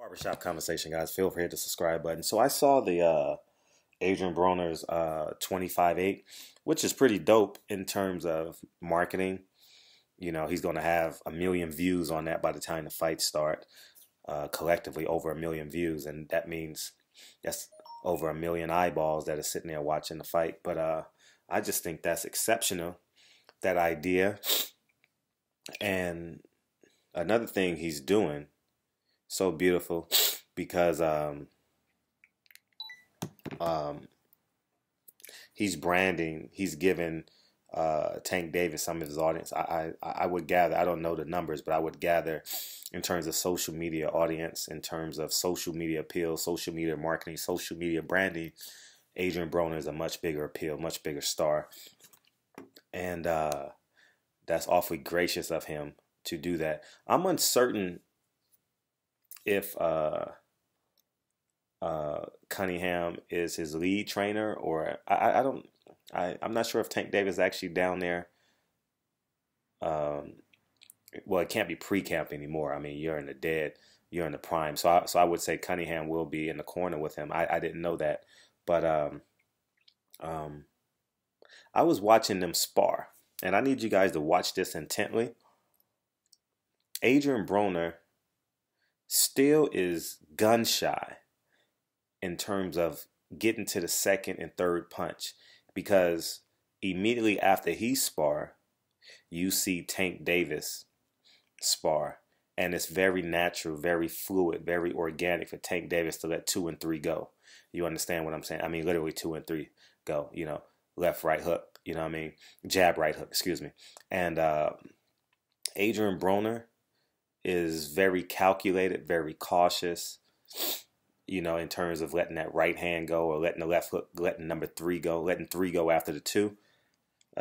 Barbershop conversation, guys. Feel free to hit the subscribe button. So I saw the Adrien Broners 25-8, which is pretty dope in terms of marketing. You know, he's going to have 1 million views on that by the time the fights start. Collectively, over 1 million views, and that means that's over 1 million eyeballs that are sitting there watching the fight. But I just think that's exceptional, that idea. And another thing he's doing, so beautiful, because he's branding, he's giving Tank Davis some of his audience. I would gather, I don't know the numbers, but I would gather in terms of social media audience, in terms of social media appeal, social media marketing, social media branding, Adrien Broners is a much bigger appeal, much bigger star. And that's awfully gracious of him to do that. I'm uncertain if Cunningham is his lead trainer, or I'm not sure if Tank Davis is actually down there. Well, it can't be pre-camp anymore. I mean, you're in the prime. So I would say Cunningham will be in the corner with him. I didn't know that, but I was watching them spar, and I need you guys to watch this intently. Adrien Broner still is gun shy in terms of getting to the second and third punch, because immediately after he spar, you see Tank Davis spar, and it's very natural, very fluid, very organic for Tank Davis to let 2 and 3 go. You understand what I'm saying? I mean, literally 2 and 3 go, you know, left, right hook, you know what I mean? Jab, right hook, excuse me. And Adrien Broner is very calculated, very cautious, you know, in terms of letting that right hand go, or letting the left hook, letting number 3 go, letting 3 go after the 2.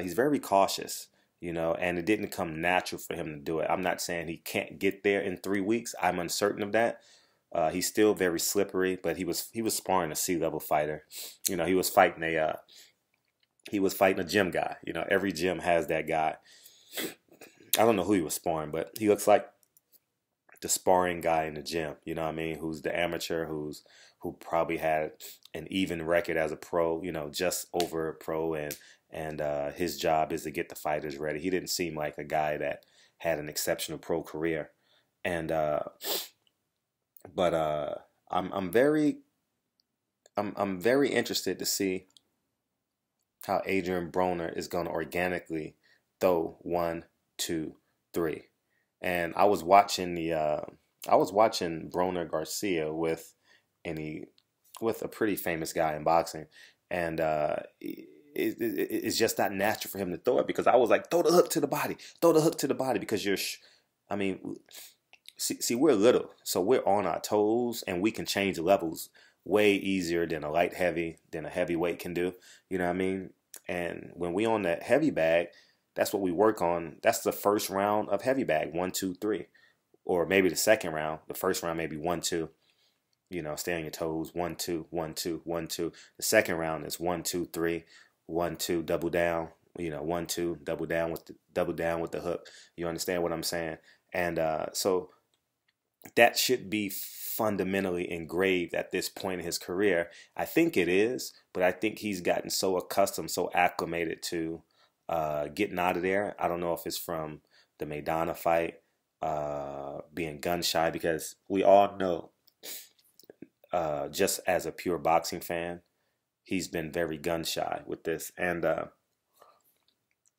He's very cautious, you know, and it didn't come natural for him to do it. I'm not saying he can't get there in 3 weeks. I'm uncertain of that. He's still very slippery, but he was sparring a C-level fighter. You know, he was fighting a gym guy. You know, every gym has that guy. I don't know who he was sparring, but he looks like the sparring guy in the gym, you know what I mean? Who's the amateur, who probably had an even record as a pro, you know, just over a pro, and his job is to get the fighters ready. He didn't seem like a guy that had an exceptional pro career, and I'm very interested to see how Adrien Broner is going to organically throw 1, 2, 3. And I was watching Broner Garcia with a pretty famous guy in boxing, and it's just not natural for him to throw it, because I was like, throw the hook to the body, because I mean, see, we're little, so we're on our toes, and we can change levels way easier than a light heavy, than a heavyweight can do. You know what I mean? And when we on that heavy bag, that's what we work on. That's the first round of heavy bag, 1, 2, 3, or maybe the second round. The first round maybe 1, 2. You know, stay on your toes. 1, 2, 1, 2, 1, 2. The second round is 1, 2, 3, 1, 2, double down. You know, 1, 2, double down with the hook. You understand what I'm saying? And so that should be fundamentally engraved at this point in his career. I think it is, but I think he's gotten so accustomed, so acclimated to getting out of there. I don't know if it's from the Maidana fight, being gun shy, because we all know, just as a pure boxing fan, he's been very gun shy with this. And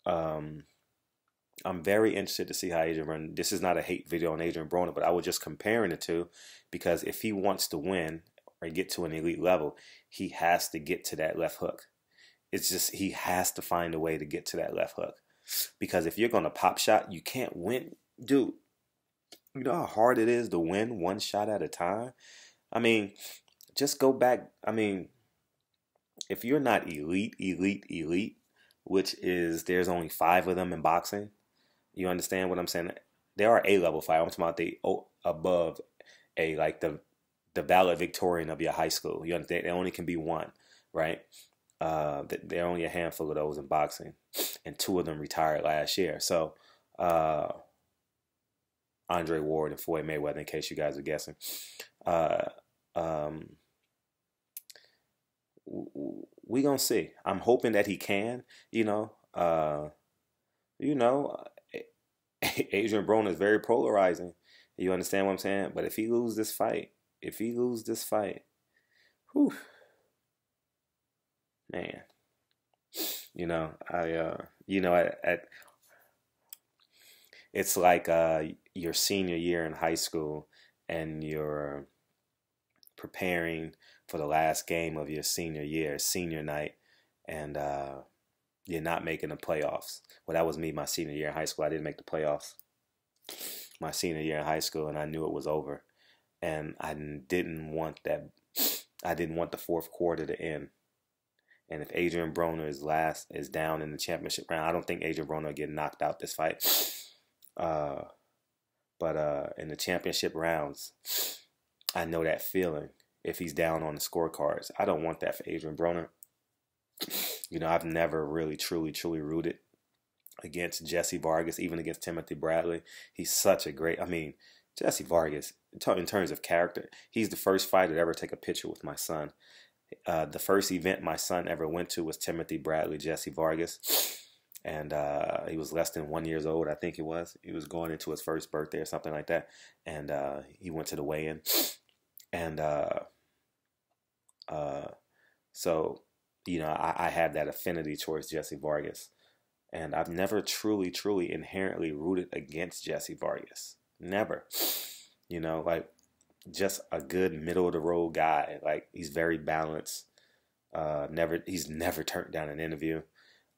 I'm very interested to see how Adrien Broner. This is not a hate video on Adrien Broner, but I was just comparing the two, because if he wants to win or get to an elite level, he has to get to that left hook. It's just, he has to find a way to get to that left hook, because if you're going to pop shot, you can't win. Dude, you know how hard it is to win 1 shot at a time? I mean, just go back. I mean, if you're not elite, which is, there's only 5 of them in boxing. You understand what I'm saying? There are A-level fighters. I'm talking about the above A, like the valedictorian of your high school. You understand? There only can be 1, right? There are only a handful of those in boxing, and 2 of them retired last year. So Andre Ward and Floyd Mayweather, in case you guys are guessing. Uh, um, we gonna see. I'm hoping that he can. You know, Adrien Broners is very polarizing. You understand what I'm saying? But if he loses this fight, whew, man, at it's like your senior year in high school, and you're preparing for the last game of your senior year, senior night, and you're not making the playoffs. Well, that was me my senior year in high school. I didn't make the playoffs my senior year in high school, and I knew it was over. And I didn't want that. I didn't want the fourth quarter to end. And if Adrien Broners is down in the championship round, I don't think Adrien Broners will get knocked out this fight. Uh, but in the championship rounds, I know that feeling. If he's down on the scorecards, I don't want that for Adrien Broners. I've never really, truly, truly rooted against Jesse Vargas, even against Timothy Bradley. He's such a great. Jesse Vargas, in terms of character, he's the first fighter to ever take a picture with my son. The first event my son ever went to was Timothy Bradley, Jesse Vargas. And he was less than 1 year old, I think it was. He was going into his first birthday or something like that. And he went to the weigh-in. And so, I have that affinity towards Jesse Vargas. And I've never truly, truly inherently rooted against Jesse Vargas. Never. Like just a good middle of the road guy. Like he's very balanced. He's never turned down an interview.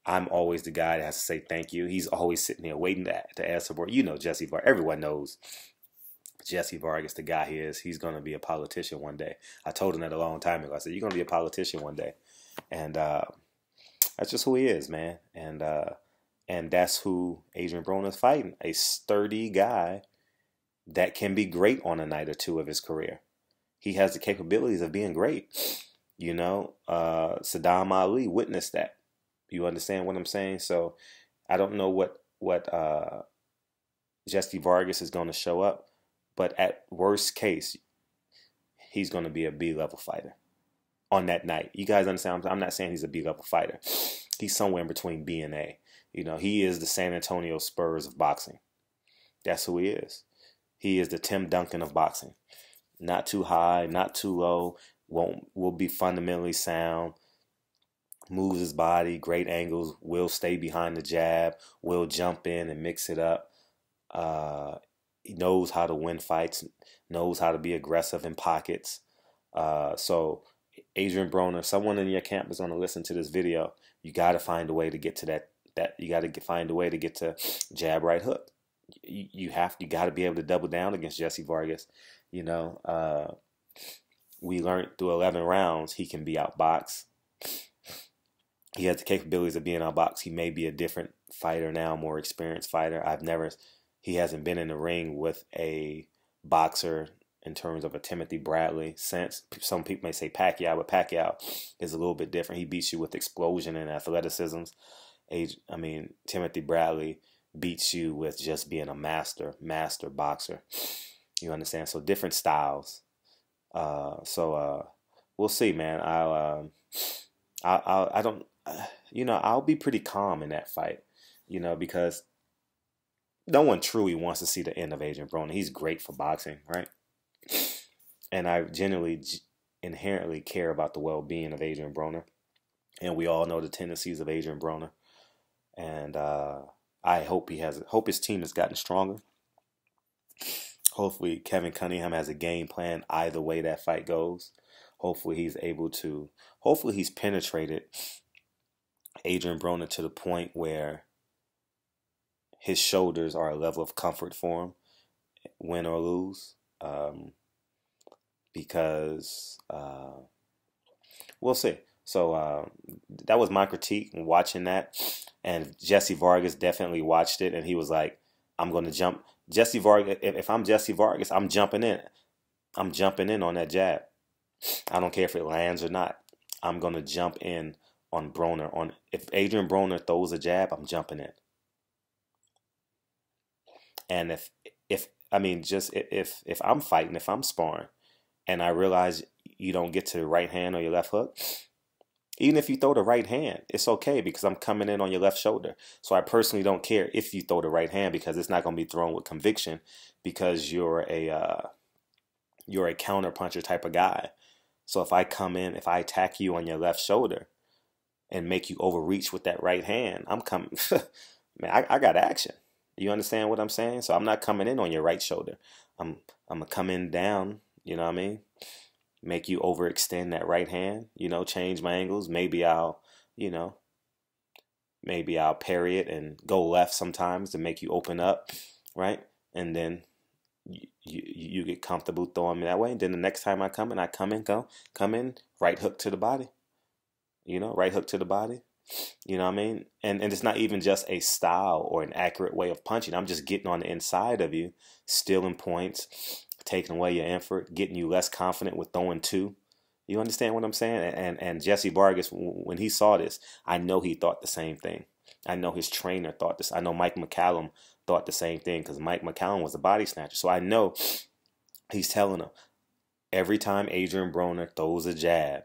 I'm always the guy that has to say thank you. He's always sitting there waiting to ask support. Jesse Vargas. Everyone knows Jesse Vargas, the guy he is. He's going to be a politician one day. I told him that a long time ago. I said, you're going to be a politician one day. And that's just who he is, man. And that's who Adrien Broners is fighting. A sturdy guy that can be great on a night or two of his career. He has the capabilities of being great. Saddam Ali witnessed that. You understand what I'm saying? So I don't know what Jesse Vargas is going to show up, but at worst case, he's going to be a B-level fighter on that night. You guys understand? I'm not saying he's a B-level fighter. He's somewhere in between B and A. He is the San Antonio Spurs of boxing. That's who he is. He is the Tim Duncan of boxing. Not too high, not too low. Will be fundamentally sound. Moves his body, great angles. Will stay behind the jab. Will jump in and mix it up. He knows how to win fights. Knows how to be aggressive in pockets. So Adrien Broners, someone in your camp is going to listen to this video. You got to find a way to get to that you got to find a way to get to jab, right hook. You got to be able to double down against Jesse Vargas. We learned through 11 rounds he can be outboxed. He has the capabilities of being outboxed. He may be a different fighter now, more experienced fighter. He hasn't been in the ring with a boxer in terms of a Timothy Bradley since. Some people may say Pacquiao, but Pacquiao is a little bit different. He beats you with explosion and athleticism. Timothy Bradley beats you with just being a master boxer. You understand? So different styles. We'll see, man. I'll be pretty calm in that fight, because no one truly wants to see the end of Adrien Broners. He's great for boxing, right? And I genuinely, inherently care about the well-being of Adrien Broners. And we all know the tendencies of Adrien Broners. And I hope his team has gotten stronger. Hopefully Kevin Cunningham has a game plan either way that fight goes. Hopefully he's penetrated Adrien Broners to the point where his shoulders are a level of comfort for him, win or lose. Because we'll see. So that was my critique in watching that. And Jesse Vargas definitely watched it, and he was like, I'm going to jump. Jesse Vargas, if I'm Jesse Vargas, I'm jumping in. I'm jumping in on that jab. I don't care if it lands or not. I'm going to jump in on Broners. If Adrien Broners throws a jab, I'm jumping in. And if I'm fighting, if I'm sparring, and I realize you don't get to the right hand or your left hook, even if you throw the right hand, it's okay because I'm coming in on your left shoulder. So I personally don't care if you throw the right hand because it's not going to be thrown with conviction because you're a counter puncher type of guy. So if I come in, if I attack you on your left shoulder and make you overreach with that right hand, I'm coming. Man, I got action. You understand what I'm saying? So I'm not coming in on your right shoulder. I'm gonna come in down. You know what I mean? Make you overextend that right hand, change my angles. Maybe I'll parry it and go left sometimes to make you open up, right? And then you get comfortable throwing me that way. And then the next time I come in, right hook to the body, right hook to the body. You know what I mean? And it's not even just a style or an accurate way of punching. I'm just getting on the inside of you, stealing points, taking away your effort, getting you less confident with throwing two. You understand what I'm saying? And Jesse Vargas, when he saw this, I know he thought the same thing. I know his trainer thought this. I know Mike McCallum thought the same thing because Mike McCallum was a body snatcher. So I know he's telling him, every time Adrien Broner throws a jab,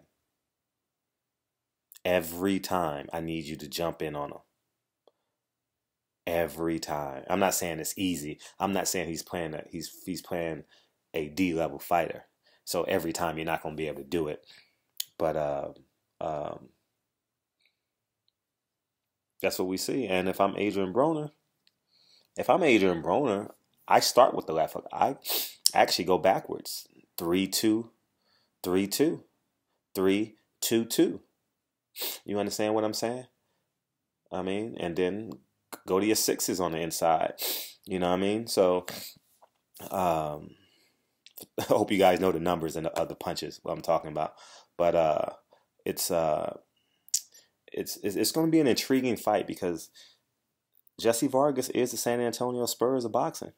every time I need you to jump in on him. Every time. I'm not saying it's easy. I'm not saying he's playing a D-level fighter. So every time you're not going to be able to do it. But that's what we see. And if I'm Adrien Broner, I start with the left hook. I actually go backwards. 3-2, 3-2, 3-2-2. You understand what I'm saying? I mean, and then go to your sixes on the inside. You know what I mean? So, I hope you guys know the numbers and the other punches what I'm talking about. But it's going to be an intriguing fight because Jesse Vargas is the San Antonio Spurs of boxing.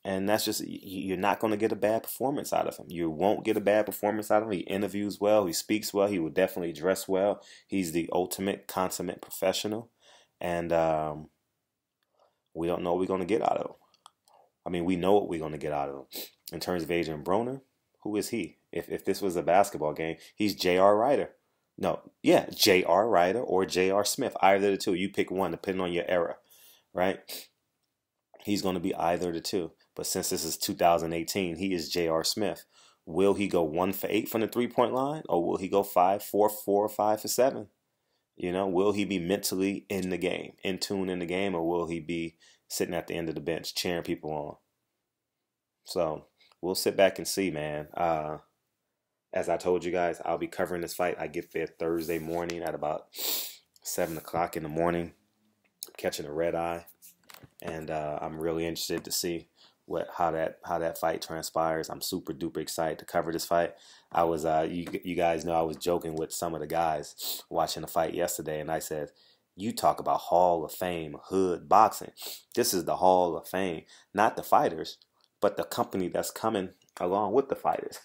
And that's just, you're not going to get a bad performance out of him. You won't get a bad performance out of him. He interviews well. He speaks well. He will definitely dress well. He's the ultimate consummate professional. And we don't know what we're going to get out of him. I mean, we know what we're going to get out of him. In terms of Adrien Broner, who is he? If this was a basketball game, he's J.R. Ryder. J.R. Ryder or J.R. Smith. Either of the two. You pick one depending on your era, right? He's going to be either of the two. But since this is 2018, he is J.R. Smith. Will he go 1 for 8 from the three-point line? Or will he go 5 for 4 or 5 for 7? Will he be mentally in the game, in tune in the game? Or will he be sitting at the end of the bench cheering people on? So we'll sit back and see, man. As I told you guys, I'll be covering this fight. I get there Thursday morning at about 7 o'clock in the morning. I'm catching a red eye. And I'm really interested to see how that fight transpires. I'm super duper excited to cover this fight. I was you guys know I was joking with some of the guys watching the fight yesterday, and I said, you talk about Hall of Fame hood boxing. This is the Hall of Fame, not the fighters, but the company that's coming along with the fighters.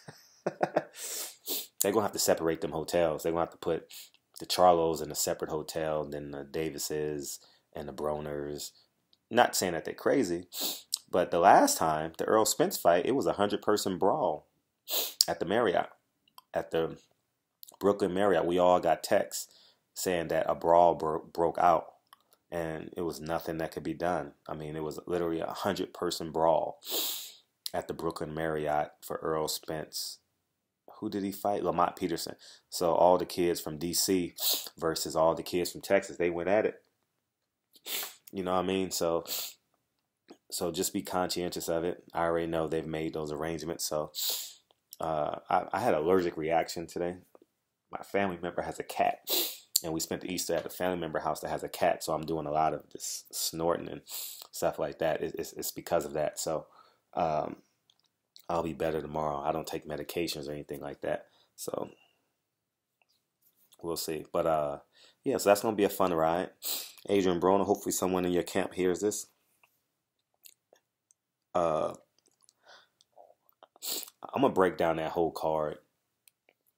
They're gonna have to separate them hotels. They're gonna have to put the Charlos in a separate hotel, then the Davises and the Broners. Not saying that they're crazy, but the last time, the Earl Spence fight, it was a 100-person brawl at the Marriott, at the Brooklyn Marriott. We all got texts saying that a brawl broke out, and it was nothing that could be done. I mean, it was literally a 100-person brawl at the Brooklyn Marriott for Earl Spence. Who did he fight? Lamont Peterson. So all the kids from D.C. versus all the kids from Texas, they went at it. You know what I mean? So just be conscientious of it. I already know they've made those arrangements. So I had an allergic reaction today. My family member has a cat, and we spent the Easter at a family member house that has a cat. So I'm doing a lot of this snorting and stuff like that. It's because of that. So I'll be better tomorrow. I don't take medications or anything like that. So we'll see. But yeah, so that's going to be a fun ride. Adrien Broner, hopefully someone in your camp hears this. I'm going to break down that whole card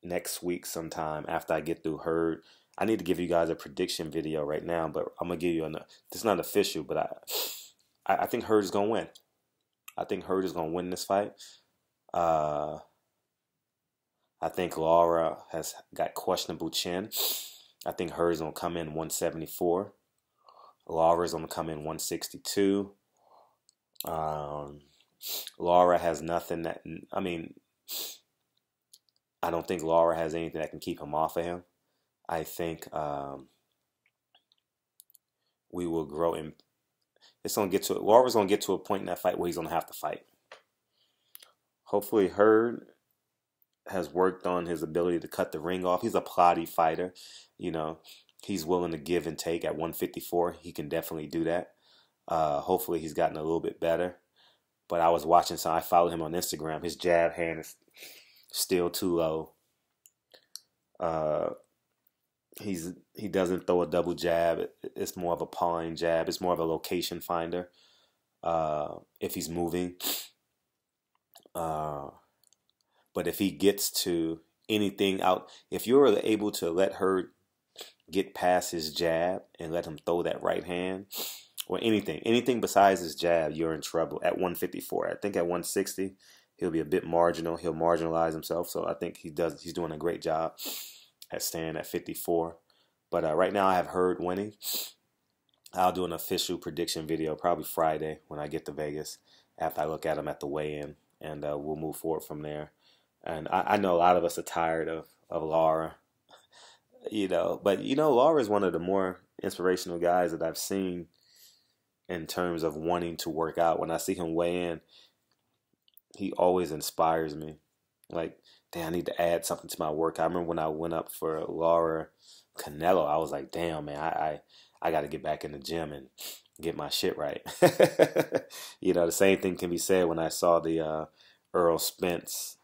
next week sometime after I get through Hurd. I need to give you guys a prediction video right now, but I'm going to give you it's not official, but I think Hurd is going to win. I think Hurd is going to win this fight. Uh, I think Laura has got questionable chin. I think hers gonna come in 174. Laura's gonna come in 162. Um, Laura has nothing that, I mean, I don't think Laura has anything that can keep him off of him. I think we will grow in. It's gonna get to Laura's gonna get to a point in that fight where he's gonna have to fight. Hopefully, Hurd has worked on his ability to cut the ring off. He's a plotty fighter, you know. He's willing to give and take at 154. He can definitely do that. Hopefully, he's gotten a little bit better. But I was watching, so I followed him on Instagram. His jab hand is still too low. Uh, he doesn't throw a double jab. It's more of a pawing jab. It's more of a location finder. If he's moving, but if he gets to anything out, if you're able to let her get past his jab and let him throw that right hand or anything besides his jab, you're in trouble at 154. I think at 160 he'll be a bit marginal. He'll marginalize himself. So I think he's doing a great job at staying at 54. But right now I have Hurd winning. I'll do an official prediction video probably Friday when I get to Vegas after I look at him at the weigh-in, and we'll move forward from there. And I know a lot of us are tired of Laura, but Laura is one of the more inspirational guys that I've seen in terms of wanting to work out. When I see him weigh in, he always inspires me. Like, damn, I need to add something to my work. I remember when I went up for Laura Canelo, I was like, damn, man, I got to get back in the gym and get my shit right. The same thing can be said when I saw the Earl Spence.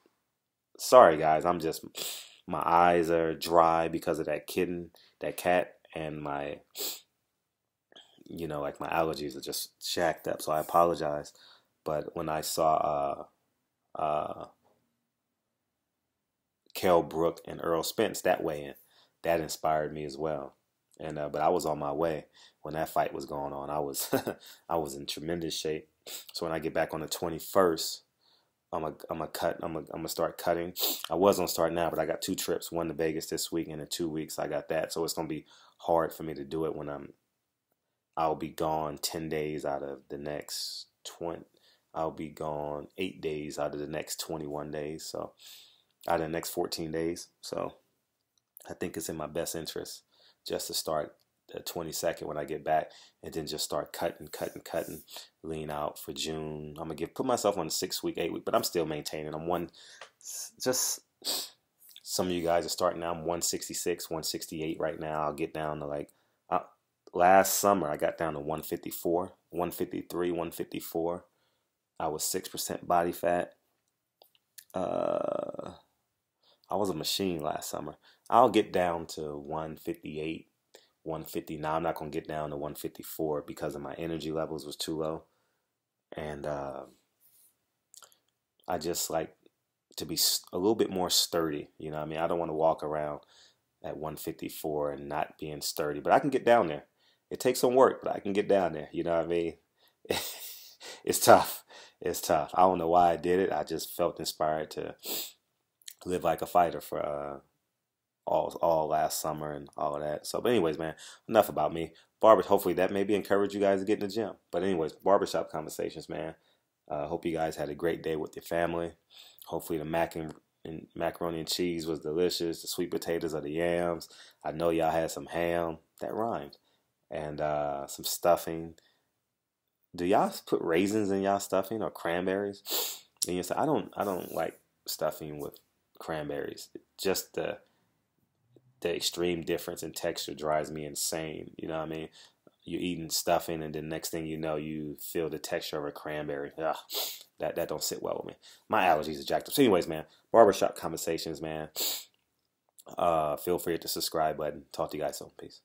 Sorry, guys, my eyes are dry because of that cat, and my allergies are just shacked up. So I apologize. But when I saw Kell Brook and Earl Spence that weigh-in, that inspired me as well. And but I was on my way when that fight was going on. I was I was in tremendous shape. So when I get back on the 21st, I'm gonna start cutting. I was gonna start now, but I got 2 trips, one to Vegas this week, and in 2 weeks I got that. So it's gonna be hard for me to do it when I'll be gone 10 days out of the next 20. I'll be gone 8 days out of the next 21 days. So out of the next 14 days. So I think it's in my best interest just to start the 22nd when I get back, and then just start cutting, lean out for June. I'm gonna put myself on a 6-week, 8-week, but I'm still maintaining. Just some of you guys are starting now. I'm 166, 168 right now. I'll get down to last summer I got down to 154, 153, 154. I was 6% body fat. I was a machine last summer. I'll get down to 158, 150. Now I'm not going to get down to 154 because of my energy levels was too low. And I just like to be a little bit more sturdy. You know what I mean? I don't want to walk around at 154 and not being sturdy. But I can get down there. It takes some work, but I can get down there. You know what I mean? It's tough. It's tough. I don't know why I did it. I just felt inspired to live like a fighter for all last summer and all of that. So, but anyways, man, enough about me. Hopefully that maybe encourage you guys to get in the gym. But anyways, barbershop conversations, man. Hope you guys had a great day with your family. Hopefully the macaroni and cheese was delicious. The sweet potatoes or the yams. I know y'all had some ham. That rhymed. And some stuffing. Do y'all put raisins in y'all stuffing or cranberries? And you say, I don't like stuffing with cranberries. Just the extreme difference in texture drives me insane. You know what I mean? You're eating stuffing, and then next thing you know, you feel the texture of a cranberry. Ugh, that don't sit well with me. My allergies are jacked up. So anyways, man, barbershop conversations, man. Feel free to hit the subscribe button. Talk to you guys soon. Peace.